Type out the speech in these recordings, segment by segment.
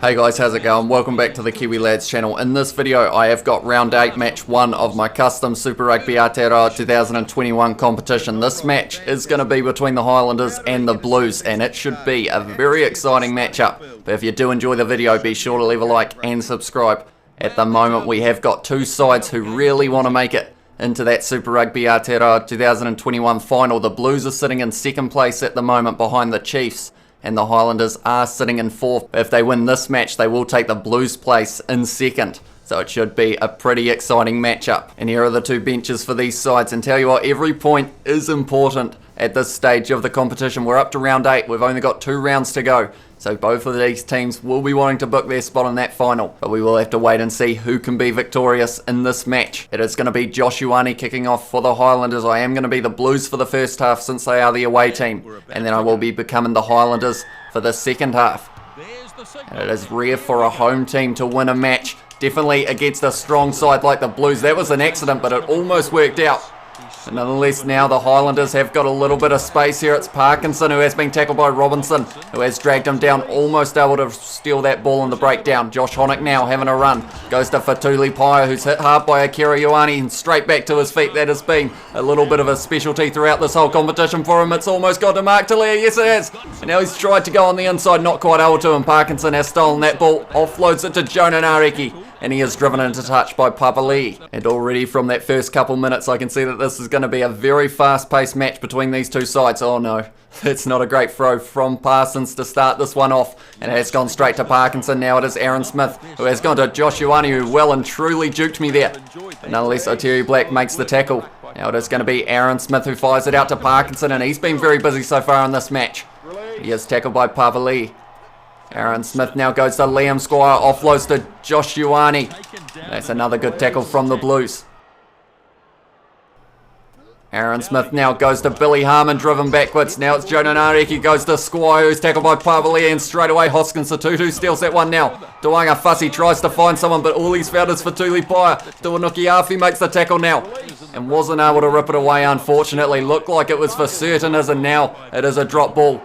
Hey guys, how's it going? Welcome back to the Kiwi Lads channel. In this video I have got round 8 match 1 of my custom Super Rugby Aotearoa 2021 competition. This match is going to be between the Highlanders and the Blues, and it should be a very exciting matchup. But if you do enjoy the video, be sure to leave a like and subscribe. At the moment we have got two sides who really want to make it into that Super Rugby Aotearoa 2021 final. The Blues are sitting in second place at the moment behind the Chiefs, and the Highlanders are sitting in fourth. If they win this match, they will take the Blues place in second. So it should be a pretty exciting matchup. And here are the two benches for these sides. And tell you what, every point is important at this stage of the competition. We're up to round 8. We've only got 2 rounds to go. So both of these teams will be wanting to book their spot in that final. But we will have to wait and see who can be victorious in this match. It is going to be Josh Ioane kicking off for the Highlanders. I am going to be the Blues for the first half since they are the away team. And then I will be becoming the Highlanders for the second half. And it is rare for a home team to win a match. Definitely against a strong side like the Blues. That was an accident, but it almost worked out. And nonetheless, now the Highlanders have got a little bit of space here. It's Parkinson who has been tackled by Robinson, who has dragged him down, almost able to steal that ball in the breakdown. Josh Honeck now having a run. Goes to Fatuli Paya, who's hit hard by Akira Ioane, and straight back to his feet. That has been a little bit of a specialty throughout this whole competition for him. It's almost got to Mark Talia. Yes, it has. And now he's tried to go on the inside, not quite able to, and Parkinson has stolen that ball, offloads it to Jonah Nareki, and he is driven into touch by Papali. And already from that first couple minutes, I can see that this is going to be a very fast-paced match between these two sides. Oh no, it's not a great throw from Parsons to start this one off, and it has gone straight to Parkinson. Now it is Aaron Smith who has gone to Josh Ioane, who well and truly juked me there. But nonetheless, Terry Black makes the tackle. Now it is going to be Aaron Smith who fires it out to Parkinson, and he's been very busy so far in this match. He is tackled by Papali. Aaron Smith now goes to Liam Squire, offloads to Josh Ioane. That's another good tackle from the Blues. Aaron Smith now goes to Billy Harmon, driven backwards. Now it's Jonah Nareki, goes to Squire, who's tackled by Pavali, and straight away Hoskins Satutu steals that one now. Duanga Fussy tries to find someone, but all he's found is Fatuli Paya. Tuanuki Afi makes the tackle now, and wasn't able to rip it away, unfortunately. Looked like it was for certain, as in now it is a drop ball.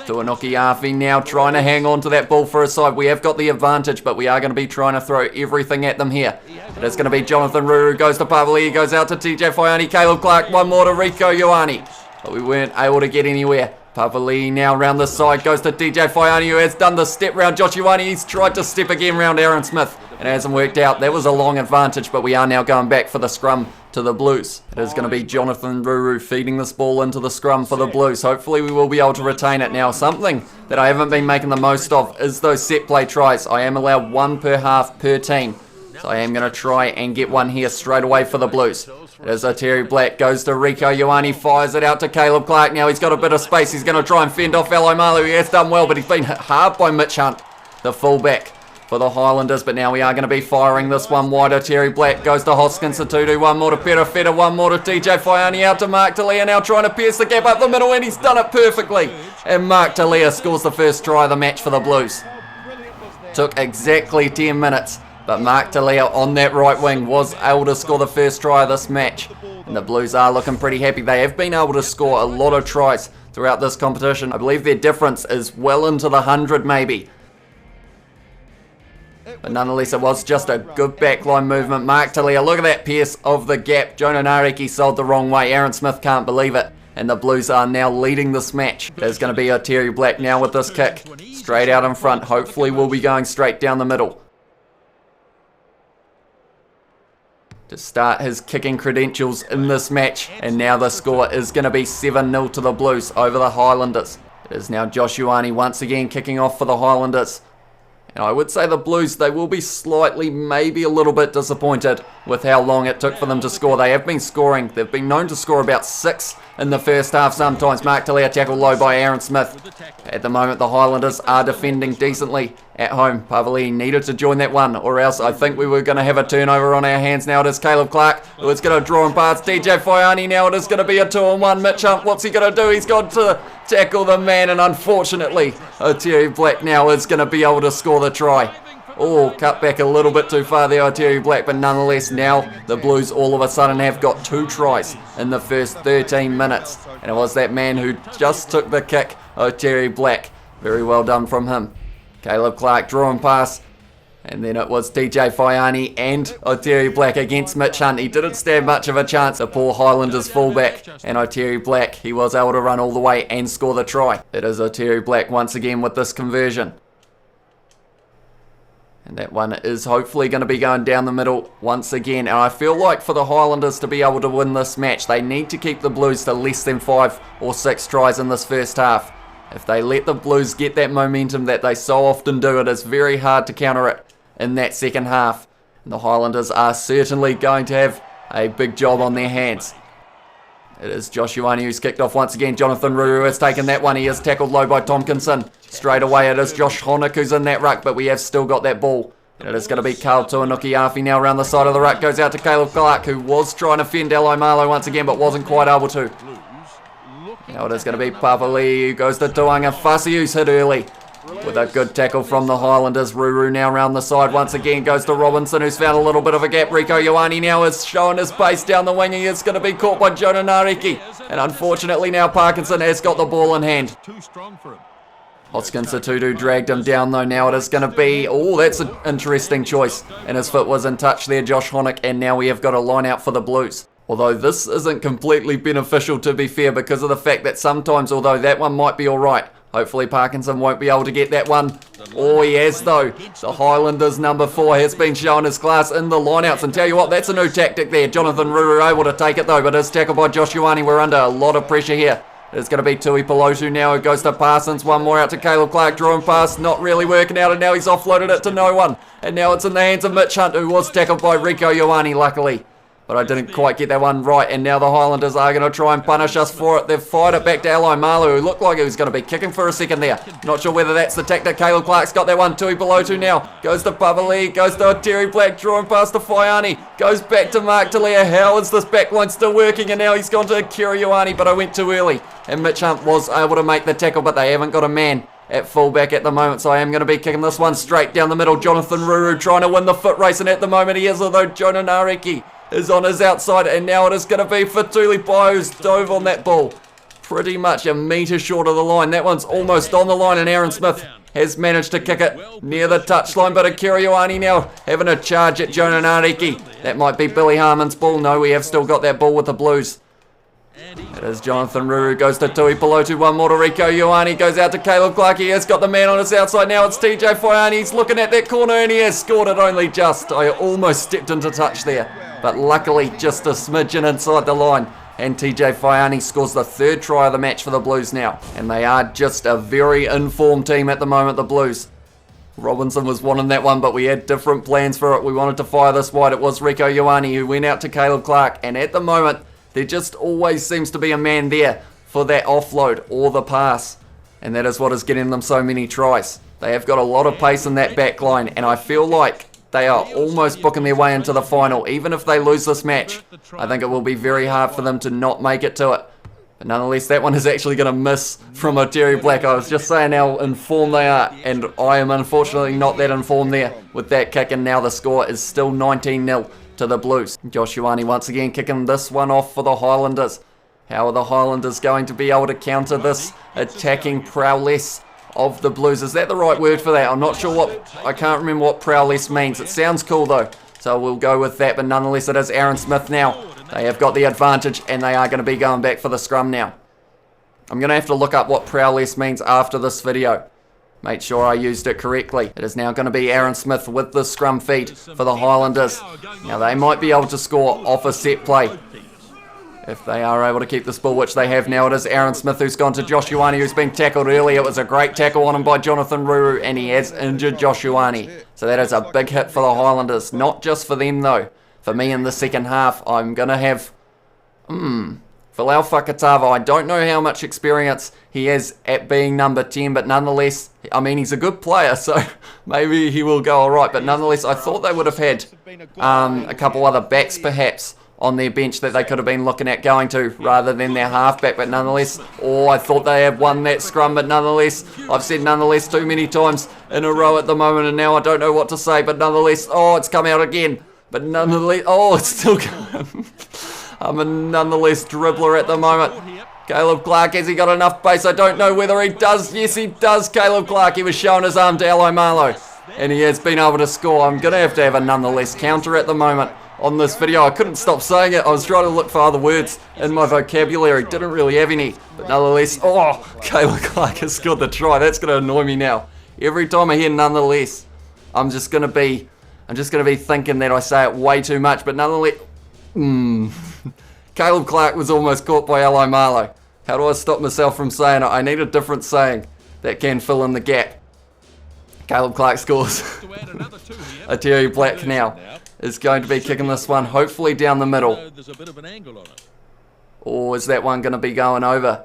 Tuanuki Afi now trying to hang on to that ball for his side. We have got the advantage, but we are going to be trying to throw everything at them here. It is going to be Jonathan Ruru, goes to Pavali, goes out to TJ Faiani, Caleb Clark, one more to Rico Ioane. But we weren't able to get anywhere. Pavali now round the side, goes to TJ Faiani, who has done the step round Josh Ioane. He's tried to step again round Aaron Smith, and it hasn't worked out. That was a long advantage, but we are now going back for the scrum to the Blues. It is going to be Jonathan Ruru feeding this ball into the scrum for the Blues. Hopefully we will be able to retain it now. Something that I haven't been making the most of is those set play tries. I am allowed 1 per half per team. So I am going to try and get one here straight away for the Blues. It is Terry Black, goes to Rico Ioane, fires it out to Caleb Clark. Now he's got a bit of space. He's going to try and fend off Ali Malu. He has done well, but he's been hit hard by Mitch Hunt, the fullback for the Highlanders. But now we are going to be firing this one wider. Terry Black goes to Hoskins Satutu, one more to Pera Feta, one more to TJ Faiani, out to Mark Talia, now trying to pierce the gap up the middle, and he's done it perfectly. And Mark Talia scores the first try of the match for the Blues. Took exactly 10 minutes, but Mark Talia on that right wing was able to score the first try of this match. And the Blues are looking pretty happy. They have been able to score a lot of tries throughout this competition. I believe their difference is well into the 100 maybe. But nonetheless, it was just a good backline movement. Mark Talia, look at that pierce of the gap. Jonah Nareki sold the wrong way. Aaron Smith can't believe it. And the Blues are now leading this match. There's going to be Terry Black now with this kick. Straight out in front. Hopefully we'll be going straight down the middle to start his kicking credentials in this match. And now the score is going to be 7-0 to the Blues over the Highlanders. It is now Josh Ioane once again kicking off for the Highlanders. And I would say the Blues, they will be slightly, maybe a little bit disappointed with how long it took for them to score. They have been scoring. They've been known to score about 6 in the first half sometimes. Mark Talia tackled low by Aaron Smith. At the moment, the Highlanders are defending decently at home. Pavali needed to join that one, or else I think we were going to have a turnover on our hands. Now it is Caleb Clark, who is going to draw and pass DJ Faiani. Now it is going to be a 2-on-1. Mitch Hunt, what's he going to do? He's got to tackle the man, and unfortunately, Terry Black now is going to be able to score the try. Oh, cut back a little bit too far there, Terry Black, but nonetheless, now the Blues all of a sudden have got 2 tries in the first 13 minutes. And it was that man who just took the kick, Terry Black, Very well done from him. Caleb Clark drawing pass. And then it was TJ Faiani and Otere Black against Mitch Hunt. He didn't stand much of a chance, the poor Highlanders fullback. And Otere Black, he was able to run all the way and score the try. It is Otere Black once again with this conversion. And that one is hopefully going to be going down the middle once again. And I feel like for the Highlanders to be able to win this match, they need to keep the Blues to less than 5 or 6 tries in this first half. If they let the Blues get that momentum that they so often do, it is very hard to counter it in that second half. And the Highlanders are certainly going to have a big job on their hands. It is Josh Ioane who's kicked off once again. Jonathan Ruru has taken that one. He is tackled low by Tompkinson. Straight away it is Josh Honig who's in that ruck, but we have still got that ball. And it is going to be Carl Tuanuki-Afi now around the side of the ruck. Goes out to Caleb Clark, who was trying to fend Eli Marlow once again, but wasn't quite able to. Now it is going to be Papali who goes to Tuanga Fasi, who's hit early. With a good tackle from the Highlanders. Ruru now around the side once again. Goes to Robinson, who's found a little bit of a gap. Rieko Ioane now is showing his pace down the wing. He is going to be caught by Jonah Nareki. And unfortunately now Parkinson has got the ball in hand. Hoskins Satudu dragged him down though. Now it is going to be... Oh, that's an interesting choice. And his foot was in touch there, Josh Honig. And now we have got a line out for the Blues. Although this isn't completely beneficial, to be fair, because of the fact that sometimes, although that one might be alright, hopefully Parkinson won't be able to get that one. Oh, he has though. The Highlanders number 4 has been showing his class in the lineouts. And tell you what, that's a new tactic there. Jonathan Ruru able to take it though, but is tackled by Josh Ioane. We're under a lot of pressure here. It's going to be Tui Pelotu now, who goes to Parsons. One more out to Caleb Clark, drawing pass, not really working out, and now he's offloaded it to no one. And now it's in the hands of Mitch Hunt, who was tackled by Rieko Ioane, luckily. But I didn't quite get that one right, and now the Highlanders are going to try and punish us for it. They've fired it back to Eli Marlow, who looked like he was going to be kicking for a second there. Not sure whether that's the tactic. Caleb Clark's got that one. Tui Pelotu now. Goes to Pavali, goes to Otere Black, drawing past to Faiani. Goes back to Mark Talia. How is this backline still working? And now he's gone to Kira Ioane, but I went too early. And Mitch Hunt was able to make the tackle, but they haven't got a man at fullback at the moment, so I am going to be kicking this one straight down the middle. Jonathan Ruru trying to win the foot race, and at the moment he is, although Jonah Nareki is on his outside, and now it is going to be Fatuli Pai, who's dove on that ball. Pretty much a metre short of the line. That one's almost on the line, and Aaron Smith has managed to kick it near the touchline, but Akira Ioane now having a charge at Jonah Nareki. That might be Billy Harmon's ball. No, we have still got that ball with the Blues. It is Jonathan Ruru, goes to Tui Pelotu, one more to Rieko Ioane, goes out to Caleb Clark. He has got the man on his outside now. It's TJ Faiani. He's looking at that corner and he has scored it only just. I almost stepped into touch there, but luckily just a smidgen inside the line. And TJ Faiani scores the 3rd try of the match for the Blues now. And they are just a very informed team at the moment, the Blues. Robinson was wanting that one, but we had different plans for it. We wanted to fire this wide. It was Rieko Ioane who went out to Caleb Clark, and at the moment there just always seems to be a man there for that offload or the pass. And that is what is getting them so many tries. They have got a lot of pace in that back line, and I feel like they are almost booking their way into the final. Even if they lose this match, I think it will be very hard for them to not make it to it. But nonetheless, that one is actually going to miss from Otere Black. I was just saying how informed they are, and I am unfortunately not that informed there with that kick, and now the score is still 19-0. to the Blues. Josh Ioane once again kicking this one off for the Highlanders. How are the Highlanders going to be able to counter this attacking prowess of the Blues? Is that the right word for that? I'm not sure what, I can't remember what prowess means. It sounds cool though, so we'll go with that, but nonetheless it is Aaron Smith now. They have got the advantage and they are going to be going back for the scrum now. I'm going to have to look up what prowess means after this video. Make sure I used it correctly. It is now going to be Aaron Smith with the scrum feed for the Highlanders. Now they might be able to score off a set play if they are able to keep this ball, which they have now. It is Aaron Smith who's gone to Josh Ioane, who's been tackled early. It was a great tackle on him by Jonathan Ruru, and he has injured Josh Ioane. So that is a big hit for the Highlanders. Not just for them though. For me in the second half, I'm going to have... Falau Fakatava, I don't know how much experience he has at being number 10, but nonetheless, I mean, he's a good player, so maybe he will go alright. But nonetheless, I thought they would have had a couple other backs perhaps on their bench that they could have been looking at going to rather than their halfback. But nonetheless, I thought they had won that scrum, but nonetheless, I've said nonetheless too many times in a row at the moment, and now I don't know what to say. But nonetheless, it's come out again. But nonetheless, it's still going. I'm a nonetheless dribbler at the moment. Caleb Clark, has he got enough base? I don't know whether he does. Yes, he does. Caleb Clark, he was showing his arm to Aloy Marlow, and he has been able to score. I'm going to have a nonetheless counter at the moment on this video. I couldn't stop saying it. I was trying to look for other words in my vocabulary. Didn't really have any, but nonetheless, oh, Caleb Clark has scored the try. That's going to annoy me now. Every time I hear nonetheless, I'm just going to be thinking that I say it way too much, but nonetheless, Caleb Clark was almost caught by Aloy Marlow. How do I stop myself from saying it? I need a different saying that can fill in the gap. Caleb Clark scores. Aotearoa Black now is going to be kicking this one, hopefully down the middle. Or is that one going to be going over?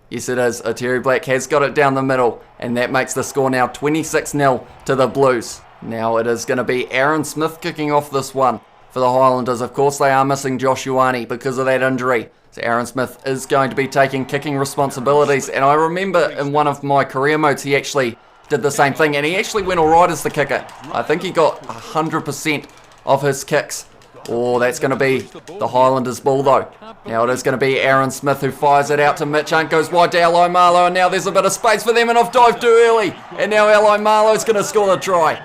Yes, it is. Aotearoa Black has got it down the middle, and that makes the score now 26-0 to the Blues. Now it is going to be Aaron Smith kicking off this one for the Highlanders. Of course, they are missing Josh Ioane because of that injury. So Aaron Smith is going to be taking kicking responsibilities. And I remember in one of my career modes, he actually did the same thing. And he actually went all right as the kicker. I think he got 100% of his kicks. Oh, that's going to be the Highlanders' ball though. Now it is going to be Aaron Smith who fires it out to Mitch Hunt, goes wide to Aloy Marlow, and now there's a bit of space for them, and I've dived too early. And now Aloy Marlow's going to score the try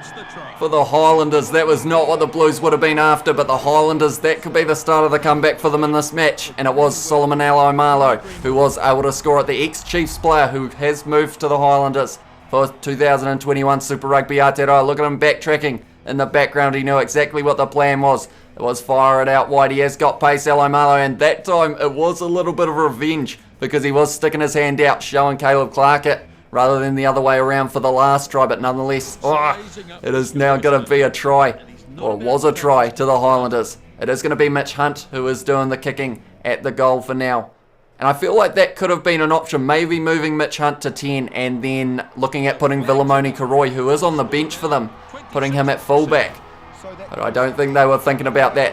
for the Highlanders. That was not what the Blues would have been after, but the Highlanders, that could be the start of the comeback for them in this match. And it was Solomon Aloy Marlow who was able to score it, the ex-Chiefs player who has moved to the Highlanders for 2021 Super Rugby Aotearoa. Look at him backtracking in the background. He knew exactly what the plan was. It was fire it out wide. He has got pace, Aloy Marlow, and that time it was a little bit of revenge because he was sticking his hand out, showing Caleb Clark it, rather than the other way around for the last try. But nonetheless, it is now going to be a try, or it was a try to the Highlanders. It is going to be Mitch Hunt who is doing the kicking at the goal for now. And I feel like that could have been an option, maybe moving Mitch Hunt to 10 and then looking at putting Vilimoni Karoi, who is on the bench for them, putting him at fullback. But I don't think they were thinking about that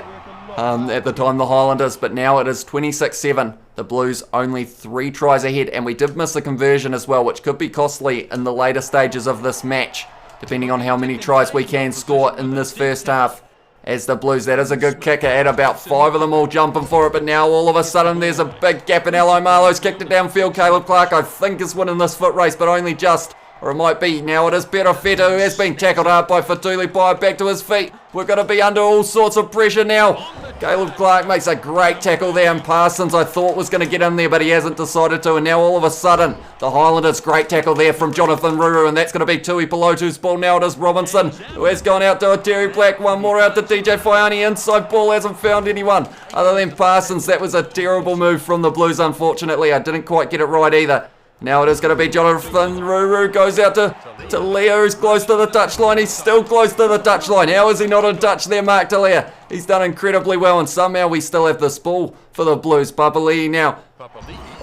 at the time, the Highlanders. But now it is 26-7. The Blues only 3 tries ahead. And we did miss a conversion as well, which could be costly in the later stages of this match, depending on how many tries we can score in this first half. As the Blues, that is a good kicker, at about 5 of them all jumping for it. But now all of a sudden there's a big gap, and Aloy Marlow's kicked it downfield. Caleb Clark, I think, is winning this foot race, but only just. Or it might be. Now it is Perofeta who has been tackled hard by Fatuli Pai, back to his feet. We're going to be under all sorts of pressure now. Caleb Clark makes a great tackle there, and Parsons I thought was going to get in there, but he hasn't decided to. And now all of a sudden, the Highlanders, great tackle there from Jonathan Ruru, and that's going to be Tui Pelotu's ball. Now it is Robinson who has gone out to Aotearoa Black. One more out to DJ Faiani. Inside ball, hasn't found anyone other than Parsons. That was a terrible move from the Blues, unfortunately. I didn't quite get it right either. Now it is going to be Jonathan Ruru, goes out to Leo, who's close to the touchline. He's still close to the touchline. How is he not in touch there, Mark Delia? He's done incredibly well, and somehow we still have this ball for the Blues. Papali'i now.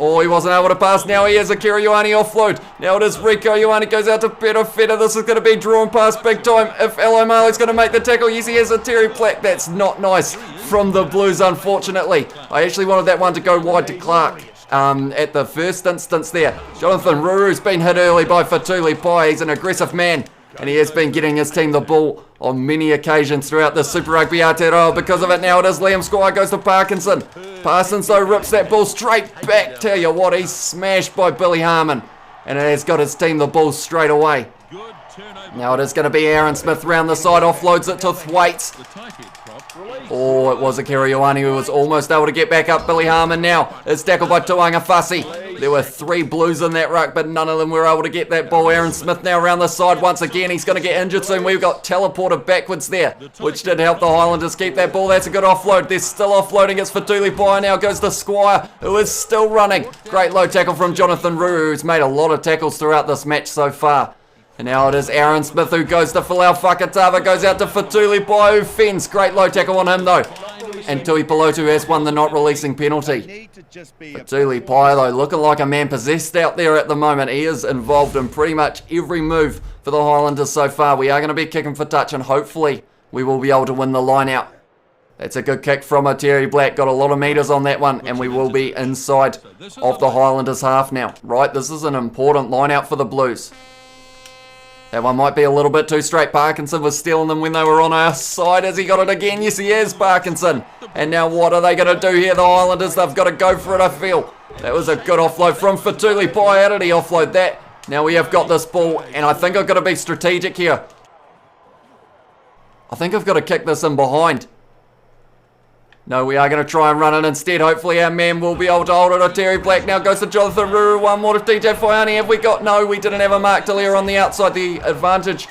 Oh, he wasn't able to pass. Now he has a Kira Ioane offload. Now it is Rico Ioane, goes out to Perofeta. This is going to be drawn past big time. If Aloy Marlow's going to make the tackle, yes, he has a Terry Plack. That's not nice from the Blues, unfortunately. I actually wanted that one to go wide to Clark. At the first instance there. Jonathan Ruru's been hit early by Fatuli Pai. He's an aggressive man, and he has been getting his team the ball on many occasions throughout the Super Rugby Aotearoa. Because of it, now it is Liam Squire, goes to Parkinson. Parsons though rips that ball straight back. Tell you what, he's smashed by Billy Harmon, and it has got his team the ball straight away. Now it is going to be Aaron Smith round the side, offloads it to Thwaites. Oh, it was Akira Ioane who was almost able to get back up. Billy Harmon now is tackled by Tuanga Fasi. There were 3 Blues in that ruck, but none of them were able to get that ball. Aaron Smith now around the side once again. He's going to get injured soon. We've got teleported backwards there, which did help the Highlanders keep that ball. That's a good offload. They're still offloading. It's Fatuli Pai. Now goes to Squire, who is still running. Great low tackle from Jonathan Ruru, who's made a lot of tackles throughout this match so far. And now it is Aaron Smith who goes to Falau Fakatava, goes out to Fatuli Pai, who fends. Great low tackle on him though. And Tui Pelotu has won the not releasing penalty. Fatuli Pai though, looking like a man possessed out there at the moment. He is involved in pretty much every move for the Highlanders so far. We are going to be kicking for touch, and hopefully we will be able to win the line out. That's a good kick from Aotearoa Black. Got a lot of metres on that one, and we will be inside of the Highlanders half now. Right, this is an important line out for the Blues. That one might be a little bit too straight. Parkinson was stealing them when they were on our side. Has he got it again? Yes, he is, Parkinson. And now what are they going to do here, the Highlanders? They've got to go for it, I feel. That was a good offload from Fatuli. Boy, how did he offload that? Now we have got this ball, and I think I've got to be strategic here. I think I've got to kick this in behind. No, we are going to try and run it instead. Hopefully our man will be able to hold it. Terry Black now goes to Jonathan Ruru. One more to DJ Faiani. Have we got? No, we didn't have a mark Delia on the outside. The advantage.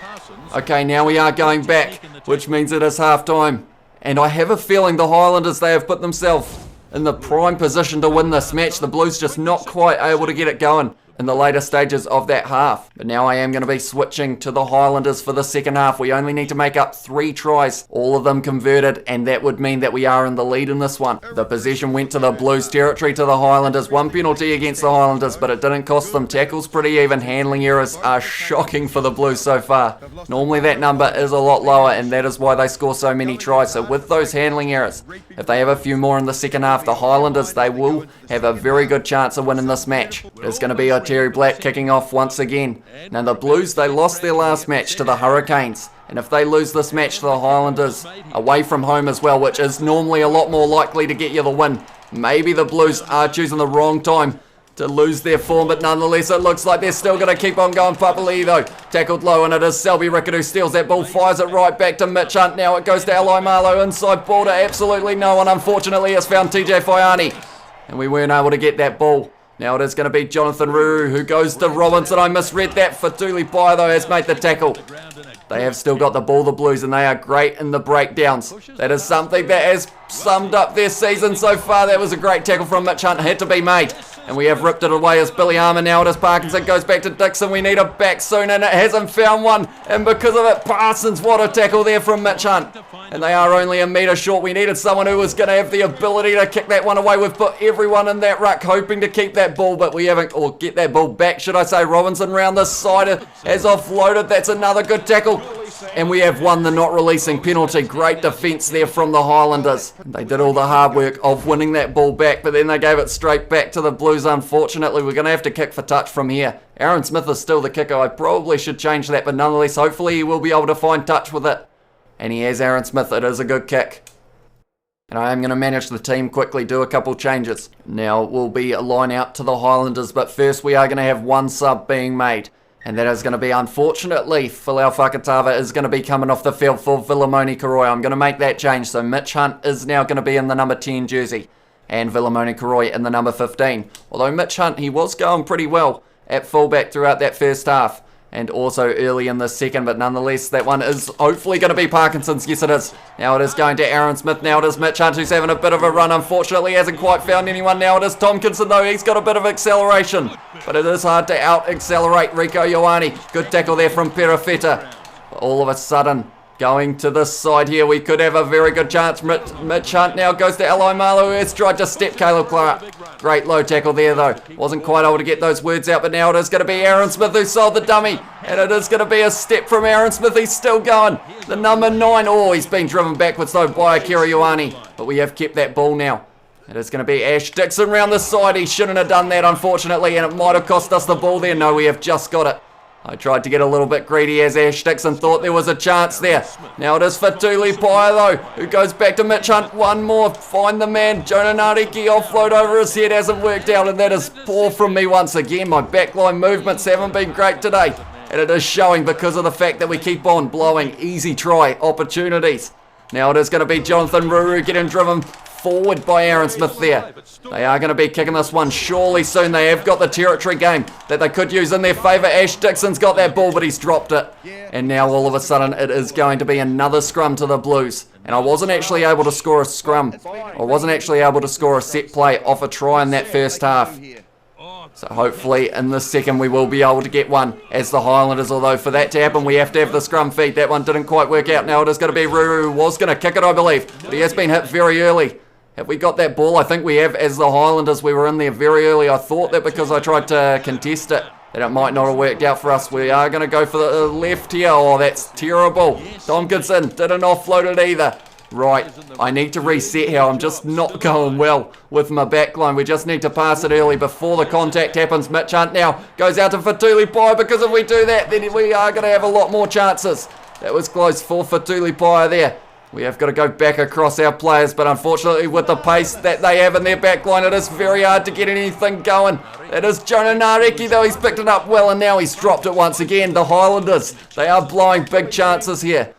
Okay, now we are going back, which means it is half time. And I have a feeling the Highlanders, they have put themselves in the prime position to win this match. The Blues just not quite able to get it going in the later stages of that half. But now I am going to be switching to the Highlanders for the second half. We only need to make up 3 tries, all of them converted, and that would mean that we are in the lead in this one. The possession went to the Blues territory to the Highlanders. 1 penalty against the Highlanders, but it didn't cost them. Tackles pretty even. Handling errors are shocking for the Blues so far. Normally that number is a lot lower, and that is why they score so many tries. So with those handling errors, if they have a few more in the second half, the Highlanders, they will have a very good chance of winning this match. It's going to be a Terry Black kicking off once again. Now the Blues, they lost their last match to the Hurricanes, and if they lose this match to the Highlanders away from home as well, which is normally a lot more likely to get you the win, maybe the Blues are choosing the wrong time to lose their form, but nonetheless it looks like they're still going to keep on going. Papali though, tackled low, and it is Selby Rickard who steals that ball, fires it right back to Mitch Hunt. Now it goes to Aloy Marlow, inside ball to absolutely no one. Unfortunately it's found TJ Faiani, and we weren't able to get that ball. Now it is going to be Jonathan Ruru who goes to Robinson. I misread that. Fatuli Pai though has made the tackle. They have still got the ball, the Blues, and they are great in the breakdowns. That is something that has summed up their season so far. That was a great tackle from Mitch Hunt. Had to be made. And we have ripped it away as Billy Armour. Now it is Parkinson. Goes back to Dixon. We need a back soon, and it hasn't found one. And because of it, Parsons, what a tackle there from Mitch Hunt. And they are only a metre short. We needed someone who was going to have the ability to kick that one away. We've put everyone in that ruck hoping to keep that ball, but we haven't, or get that ball back, should I say. Robinson round this side has offloaded. That's another good tackle. And we have won the not releasing penalty. Great defence there from the Highlanders. They did all the hard work of winning that ball back, but then they gave it straight back to the Blues. Unfortunately, we're going to have to kick for touch from here. Aaron Smith is still the kicker. I probably should change that, but nonetheless, hopefully he will be able to find touch with it. And he has Aaron Smith. It is a good kick. And I am going to manage the team quickly, do a couple changes. Now it will be a line out to the Highlanders, but first we are going to have one sub being made. And that is going to be, unfortunately, Folau Fakatava is going to be coming off the field for Vilamoni Karoy. I'm going to make that change. So Mitch Hunt is now going to be in the number 10 jersey, and Vilamoni Karoy in the number 15. Although Mitch Hunt, he was going pretty well at fullback throughout that first half, and also early in the second, but nonetheless, that one is hopefully going to be Parkinson's. Yes, it is. Now it is going to Aaron Smith. Now it is Mitch Hunt, who's having a bit of a run. Unfortunately, hasn't quite found anyone. Now it is Tompkinson, though. He's got a bit of acceleration, but it is hard to out-accelerate Rico Ioane. Good tackle there from Perafeta. All of a sudden, going to this side here, we could have a very good chance. Mitch Hunt now goes to Aloy Marlow, who has tried to step Caleb Clark. Great low tackle there, though. Wasn't quite able to get those words out, but now it is going to be Aaron Smith who sold the dummy. And it is going to be a step from Aaron Smith. He's still going. The number 9. Oh, he's been driven backwards, though, by Akira Ioane. But we have kept that ball now. It is going to be Ash Dixon round the side. He shouldn't have done that, unfortunately, and it might have cost us the ball there. No, we have just got it. I tried to get a little bit greedy as Ash Dixon thought there was a chance there. Now it is Fatuli Pai, though, who goes back to Mitch Hunt. One more. Find the man. Jonah Nariki offload over his head. Hasn't worked out, and that is poor from me once again. My backline movements haven't been great today. And it is showing because of the fact that we keep on blowing easy try opportunities. Now it is going to be Jonathan Ruru getting driven forward by Aaron Smith there. They are going to be kicking this one surely soon. They have got the territory game that they could use in their favour. Ash Dixon's got that ball, but he's dropped it. And now all of a sudden it is going to be another scrum to the Blues. And I wasn't actually able to score a scrum. I wasn't actually able to score a set play off a try in that first half. So hopefully in the second we will be able to get one as the Highlanders, although for that to happen we have to have the scrum feed. That one didn't quite work out. Now it is going to be Ruru, who was going to kick it, I believe, but he has been hit very early. Have we got that ball? I think we have. As the Highlanders, we were in there very early. I thought that because I tried to contest it, that it might not have worked out for us. We are going to go for the left here. Oh, that's terrible. Tompkinson didn't offload it either. Right, I need to reset here. I'm just not going well with my backline. We just need to pass it early before the contact happens. Mitch Hunt now goes out to Fatuli Paya, because if we do that, then we are going to have a lot more chances. That was close for Fatuli Paya there. We have got to go back across our players, but unfortunately with the pace that they have in their backline, it is very hard to get anything going. It is Jonah Nareki though. He's picked it up well, and now he's dropped it once again. The Highlanders, they are blowing big chances here.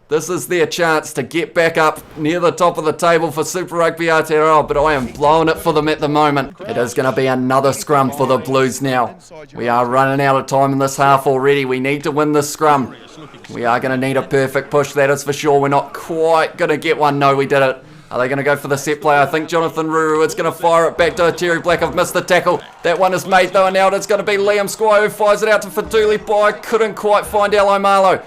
This is their chance to get back up near the top of the table for Super Rugby Aotearoa, but I am blowing it for them at the moment. It is going to be another scrum for the Blues now. We are running out of time in this half already. We need to win this scrum. We are going to need a perfect push, that is for sure. We're not quite going to get one. No, we did it. Are they going to go for the set play? I think Jonathan Ruru is going to fire it back to Terry Black. I've missed the tackle. That one is made though, and now it's going to be Liam Squire who fires it out to Fatuli Paya. Couldn't quite find Aloy Marlow,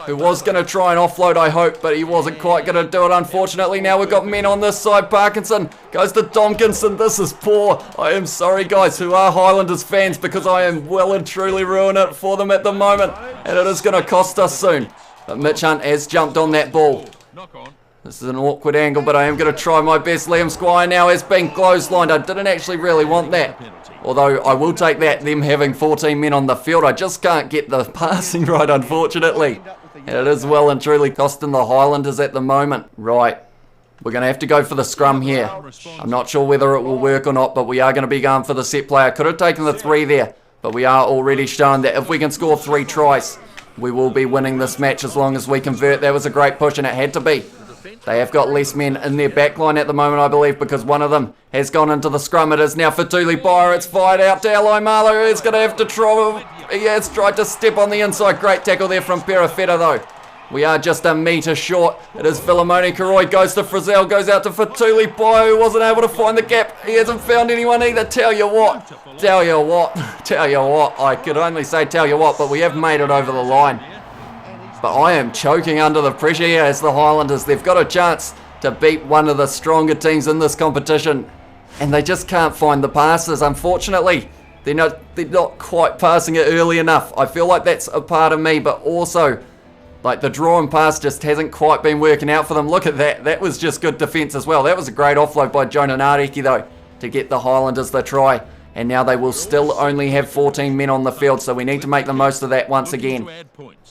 who was going to try and offload, I hope, but he wasn't quite going to do it, unfortunately. Now we've got men on this side. Parkinson goes to Tompkinson. This is poor. I am sorry, guys, who are Highlanders fans, because I am well and truly ruining it for them at the moment, and it is going to cost us soon. But Mitch Hunt has jumped on that ball. This is an awkward angle, but I am going to try my best. Liam Squire now has been clotheslined. I didn't actually really want that, although I will take that, them having 14 men on the field. I just can't get the passing right, unfortunately. And it is well and truly costing the Highlanders at the moment. Right, we're going to have to go for the scrum here. I'm not sure whether it will work or not, but we are going to be going for the set play. I could have taken the 3 there, but we are already showing that if we can score 3 tries, we will be winning this match as long as we convert. That was a great push, and it had to be. They have got less men in their backline at the moment, I believe, because one of them has gone into the scrum. It is now Fatuli Paya. It's fired out to Aloy Marlow, who's going to have to try. He has tried to step on the inside. Great tackle there from Perafetta, though. We are just a metre short. It is Philemoni Karoi, goes to Frizzell, goes out to Fatuli Paya, who wasn't able to find the gap. He hasn't found anyone either. Tell you what. I could only say tell you what, but we have made it over the line. But I am choking under the pressure here as the Highlanders. They've got a chance to beat one of the stronger teams in this competition, and they just can't find the passes. Unfortunately, they're not quite passing it early enough. I feel like that's a part of me, but also, like, the draw and pass just hasn't quite been working out for them. Look at that. That was just good defence as well. That was a great offload by Jonah Nareki, though, to get the Highlanders the try. And now they will still only have 14 men on the field, so we need to make the most of that once again.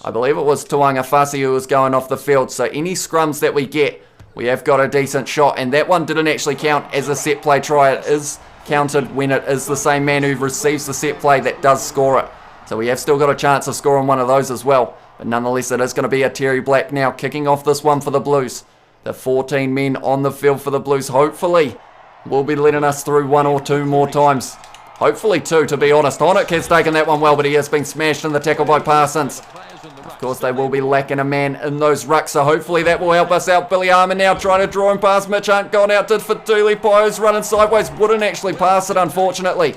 I believe it was Tuanga Fasi who was going off the field, so any scrums that we get, we have got a decent shot. And that one didn't actually count as a set play try. It is counted when it is the same man who receives the set play that does score it. So we have still got a chance of scoring one of those as well. But nonetheless, it is going to be a Terry Black now kicking off this one for the Blues. The 14 men on the field for the Blues hopefully will be letting us through 1 or 2 more times. Hopefully 2, to be honest. Honick has taken that one well, but he has been smashed in the tackle by Parsons. Of course, they will be lacking a man in those rucks, so hopefully that will help us out. Billy Armour now trying to draw him past Mitch Hunt. Gone out to Fatuli Paya, who's running sideways. Wouldn't actually pass it, unfortunately.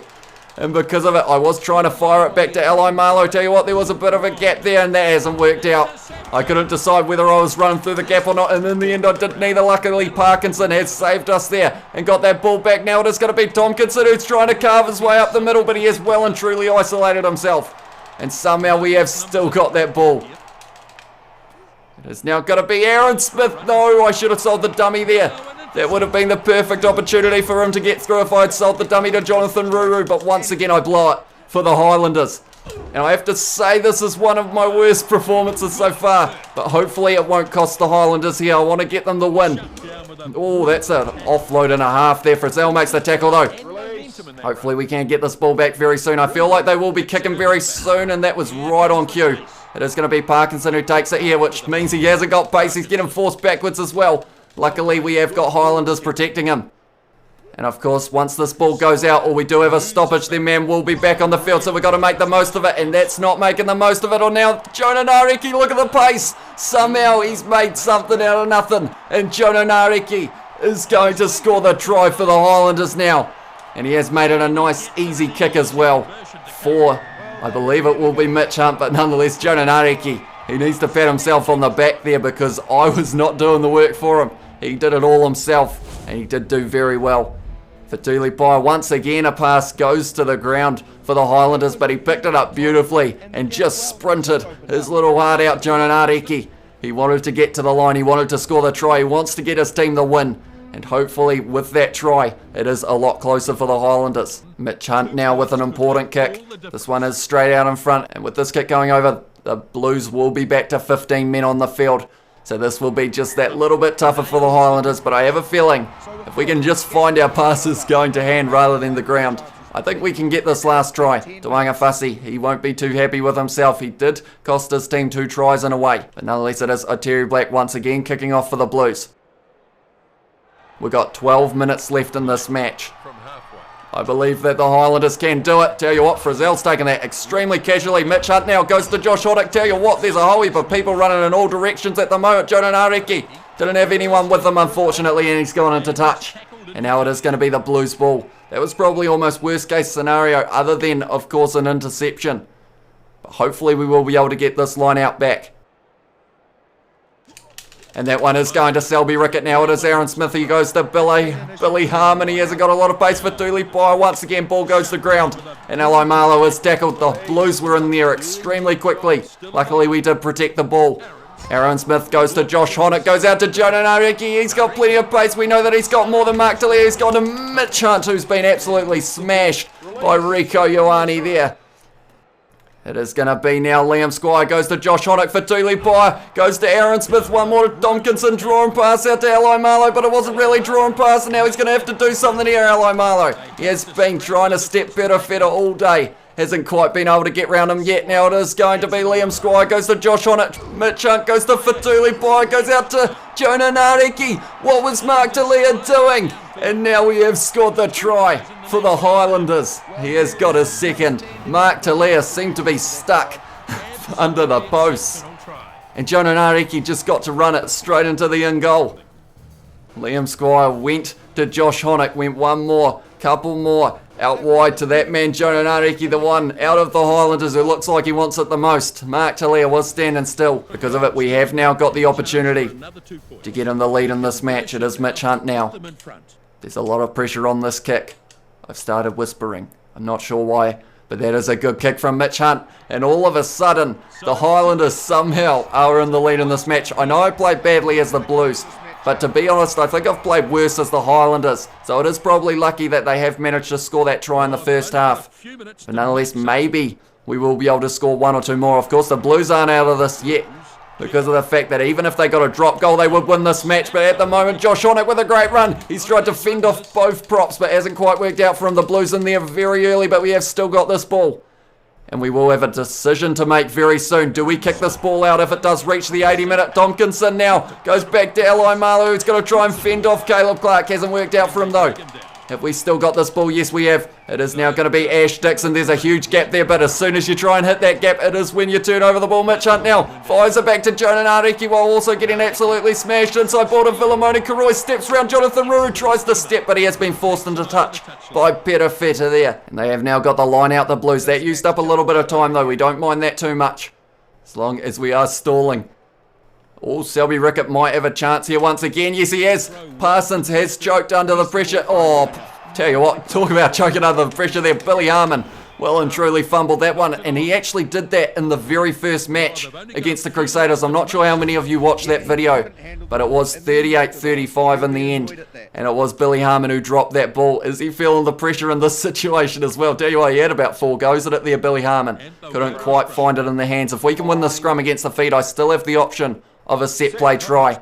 And because of it, I was trying to fire it back to Aloy Marlow. Tell you what, there was a bit of a gap there, and that hasn't worked out. I couldn't decide whether I was running through the gap or not, and in the end I did neither. Luckily, Parkinson has saved us there and got that ball back. Now it is going to be Tompkinson who's trying to carve his way up the middle, but he has well and truly isolated himself. And somehow we have still got that ball. It is now going to be Aaron Smith. No, I should have sold the dummy there. That would have been the perfect opportunity for him to get through if I had sold the dummy to Jonathan Ruru, but once again I blow it for the Highlanders. And I have to say this is one of my worst performances so far, but hopefully it won't cost the Highlanders here. I want to get them the win. Oh, that's an offload and a half there. Frizzell makes the tackle though. Hopefully we can get this ball back very soon. I feel like they will be kicking very soon, and that was right on cue. It is going to be Parkinson who takes it here, which means he hasn't got pace. He's getting forced backwards as well. Luckily, we have got Highlanders protecting him. And of course, once this ball goes out, or we do have a stoppage, then man will be back on the field. So we've got to make the most of it, and that's not making the most of it. Or now, Jonah Nareki, look at the pace. Somehow he's made something out of nothing. And Jonah Nareki is going to score the try for the Highlanders now. And he has made it a nice, easy kick as well. For, I believe it will be Mitch Hunt, but nonetheless, Jonah Nareki, he needs to pat himself on the back there because I was not doing the work for him. He did it all himself, and he did do very well. Fatuli Paya, once again, a pass goes to the ground for the Highlanders, but he picked it up beautifully and just sprinted his little heart out, Jonah Nareki. He wanted to get to the line. He wanted to score the try. He wants to get his team the win. And hopefully with that try, it is a lot closer for the Highlanders. Mitch Hunt now with an important kick. This one is straight out in front. And with this kick going over, the Blues will be back to 15 men on the field. So this will be just that little bit tougher for the Highlanders. But I have a feeling if we can just find our passes going to hand rather than the ground, I think we can get this last try. Tuanga Fussy, he won't be too happy with himself. He did cost his team 2 tries in a way. But nonetheless, it is Otearoa Black once again kicking off for the Blues. We've got 12 minutes left in this match. I believe that the Highlanders can do it. Tell you what, Frizzell's taking that extremely casually. Mitch Hunt now goes to Josh Hoddick. Tell you what, there's a whole heap of people running in all directions at the moment. Jonah Nareki didn't have anyone with him, unfortunately, and he's gone into touch. And now it is going to be the Blues ball. That was probably almost worst case scenario, other than, of course, an interception. But hopefully we will be able to get this line out back. And that one is going to Selby Rickett now. It is Aaron Smith. He goes to Billy Harmon. He hasn't got a lot of pace for Dooley Pye. Once again, ball goes to ground. And Eli Marlow is tackled. The Blues were in there extremely quickly. Luckily, we did protect the ball. Aaron Smith goes to Josh Hoddick. Goes out to Jonah Nareki. He's got plenty of pace. We know that he's got more than Mark Talia. He's gone to Mitch Hunt, who's been absolutely smashed by Rico Ioane there. It is going to be now Liam Squire. Goes to Josh Hoddick for Dooley Pye. Goes to Aaron Smith. One more to Tompkinson. Drawing pass out to Eli Marlow, but it wasn't really drawing pass. And now he's going to have to do something here, Eli Marlow. He has been trying to step better all day. Hasn't quite been able to get round him yet. Now it is going to be Liam Squire. Goes to Josh Hoddick. Mitch Hunt goes to Fatuli Pye. Goes out to Jonah Nareki. What was Mark Talia doing? And now we have scored the try for the Highlanders. He has got his second. Mark Talia seemed to be stuck under the posts. And Jonah Nareki just got to run it straight into the in goal. Liam Squire went to Josh Hoddick. Went one more. Couple more. Out wide to that man, Jonah Nareki, the one out of the Highlanders who looks like he wants it the most. Mark Talia was standing still. Because of it, we have now got the opportunity to get in the lead in this match. It is Mitch Hunt now. There's a lot of pressure on this kick. I've started whispering. I'm not sure why, but that is a good kick from Mitch Hunt. And all of a sudden, the Highlanders somehow are in the lead in this match. I know I played badly as the Blues, but to be honest, I think I've played worse as the Highlanders. So it is probably lucky that they have managed to score that try in the first half. But nonetheless, maybe we will be able to score 1 or 2 more. Of course, the Blues aren't out of this yet, because of the fact that even if they got a drop goal, they would win this match. But at the moment, Josh Hoddick with a great run. He's tried to fend off both props, but hasn't quite worked out for him. The Blues in there very early, but we have still got this ball. And we will have a decision to make very soon. Do we kick this ball out if it does reach the 80-minute? Tompkinson now goes back to Eli Marlow, who's going to try and fend off Caleb Clark. Hasn't worked out for him, though. Have we still got this ball? Yes, we have. It is now going to be Ash Dixon. There's a huge gap there, but as soon as you try and hit that gap, it is when you turn over the ball. Mitch Hunt now fires it back to Jonah Nareki while also getting absolutely smashed inside ball to Philemoni Karoy. Steps around Jonathan Ruru, tries to step, but he has been forced into touch by Peter Feta there. And they have now got the line out, the Blues. That used up a little bit of time, though. We don't mind that too much, as long as we are stalling. Oh, Selby Rickett might have a chance here once again. Yes, he has. Parsons has choked under the pressure. Oh, tell you what, talk about choking under the pressure there. Billy Harmon well and truly fumbled that one. And he actually did that in the very first match against the Crusaders. I'm not sure how many of you watched that video, but it was 38-35 in the end. And it was Billy Harmon who dropped that ball. Is he feeling the pressure in this situation as well? Tell you what, he had about 4 goes at it there, Billy Harmon. Couldn't quite find it in the hands. If we can win the scrum against the feet, I still have the option of a set play try.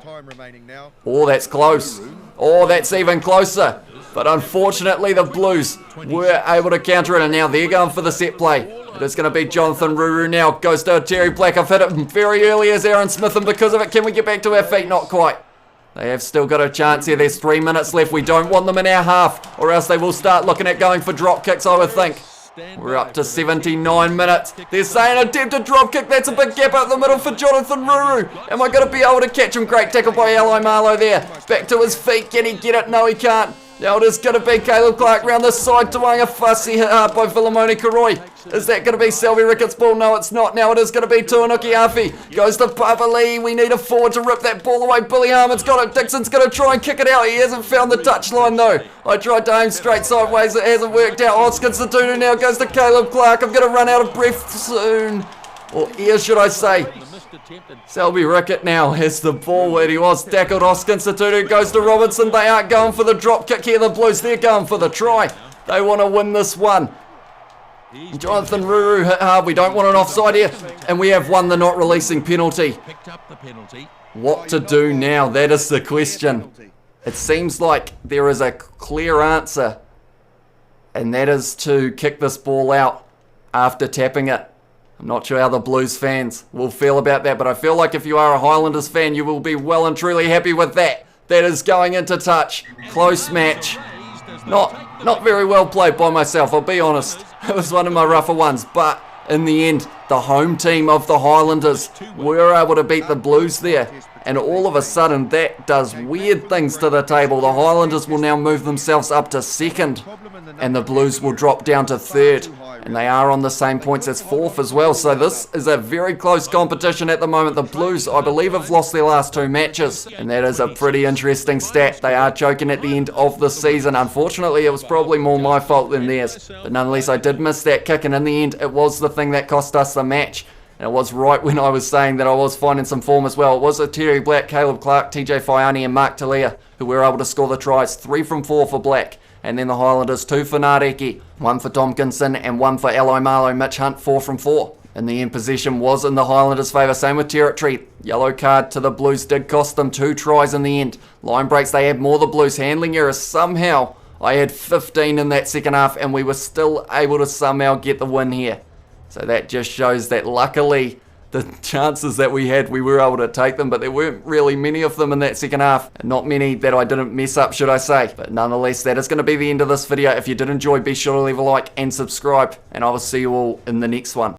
Oh, that's close. Oh, that's even closer. But unfortunately, the Blues were able to counter it, and now they're going for the set play. It is going to be Jonathan Ruru now. Goes to Terry Black. I've hit it very early as Aaron Smith, and because of it, can we get back to our feet? Not quite. They have still got a chance here. There's 3 minutes left. We don't want them in our half, or else they will start looking at going for drop kicks, I would think. We're up to 79 minutes. They're saying attempted drop kick. That's a big gap up the middle for Jonathan Ruru. Am I going to be able to catch him? Great tackle by Eli Marlow there. Back to his feet. Can he get it? No, he can't. Now it is going to be Caleb Clark round the side. Tuanga Fussy hit hard by Philemoni Karoy. Is that going to be Selby Ricketts' ball? No, it's not. Now it is going to be Tuanuki Afi. Goes to Papa Lee. We need a forward to rip that ball away. Billy Harmon's got it. Dixon's going to try and kick it out. He hasn't found the touchline though. I tried to aim straight sideways. It hasn't worked out. Oscar Satutu now goes to Caleb Clark. I'm going to run out of breath soon. or ear should I say. Selby Rickett now has the ball where he was tackled. Hoskin-Satutu goes to Robinson. They aren't going for the drop kick here, the Blues. They're going for the try. They want to win this one. Jonathan Ruru hit hard. We don't want an offside here. And we have won the not releasing penalty. What to do now? That is the question. It seems like there is a clear answer. And that is to kick this ball out after tapping it. I'm not sure how the Blues fans will feel about that, but I feel like if you are a Highlanders fan, you will be well and truly happy with that. That is going into touch. Close match. Not very well played by myself, I'll be honest. It was one of my rougher ones, but in the end, the home team of the Highlanders were able to beat the Blues there. And all of a sudden, that does weird things to the table. The Highlanders will now move themselves up to second, and the Blues will drop down to third. And they are on the same points as fourth as well. So this is a very close competition at the moment. The Blues, I believe, have lost their last 2 matches. And that is a pretty interesting stat. They are choking at the end of the season. Unfortunately, it was probably more my fault than theirs. But nonetheless, I did miss that kick. And in the end, it was the thing that cost us the match. And it was right when I was saying that I was finding some form as well. It was Terry Black, Caleb Clark, TJ Faiani and Mark Talia who were able to score the tries. 3 from 4 for Black. And then the Highlanders, 2 for Nareki, 1 for Tompkinson and 1 for Aloy Marlow. Mitch Hunt, 4 from 4. In the end, possession was in the Highlanders' favour. Same with territory. Yellow card to the Blues did cost them 2 tries in the end. Line breaks, they had more the Blues. Handling errors, somehow I had 15 in that second half and we were still able to somehow get the win here. So that just shows that luckily the chances that we had, we were able to take them, but there weren't really many of them in that second half. Not many that I didn't mess up, should I say. But nonetheless, that is going to be the end of this video. If you did enjoy, be sure to leave a like and subscribe, and I will see you all in the next one.